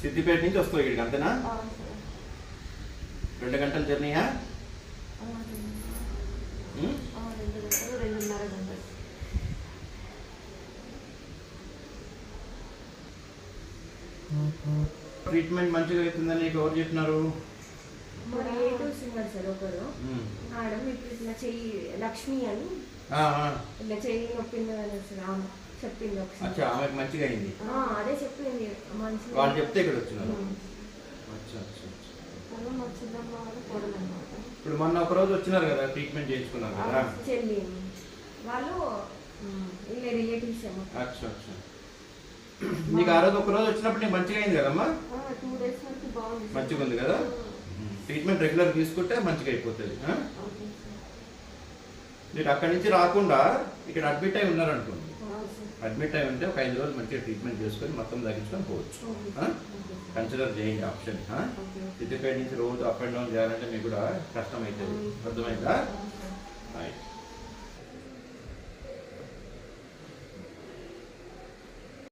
సిద్దిపేట నుంచి వస్తావు ఇక్కడికి అంతేనా? 2 గంటల జర్నీయా? 2 గంటలు 2:30 గంటలు. ట్రీట్మెంట్ మంచిగా అవుతుందని నీకు ఎవరు చెప్పినారు? మా రిలేటివ్స్ ఉన్నారు సార్ ఒకరు మేడం, ఇప్పుడు ఇట్లా చెయ్యి లక్ష్మి అని ఇట్లా చెయ్యి నొప్పింది సార్, ఆమె చెప్పింది ఒకసారి. అచ్చా, ఆమెకు మంచిగా అయింది. అదే చెప్పింది మంచిగా. వాళ్ళు చెప్తే ఇక్కడ వచ్చినారు. మా చిన్నమ్మ వాళ్ళు కోడలు అన్నమాట. ఇప్పుడు మొన్న ఒక రోజు వచ్చినారు కదా, ట్రీట్మెంట్ చేయించుకున్నారు కదా చెల్లి వాళ్ళు వీళ్ళ రిలేటివ్స్ ఏమో. అచ్చా అచ్చా. నీకు ఆ రోజు ఒక రోజు వచ్చినప్పుడు నీకు మంచిగా అయింది కదమ్మా? 2 డేస్ వరకు బాగుంది, మంచిగా ఉంది కదా. ట్రీట్మెంట్ రెగ్యులర్ తీసుకుంటే మంచిగా అయిపోతుంది. మీరు అక్కడి నుంచి రాకుండా ఇక్కడ అడ్మిట్ అయి ఉన్నారనుకోండి, అడ్మిట్ అయి ఉంటే ఒక 5 రోజులు మంచిగా ట్రీట్మెంట్ చేసుకొని మొత్తం తగ్గించుకొని పోవచ్చు. కన్సిడర్ చేయండి ఆప్షన్. సిద్దిపేట నుంచి రోజు అప్ అండ్ డౌన్ చేయాలంటే మీకు కూడా కష్టం అవుతుంది. అర్థమైందా?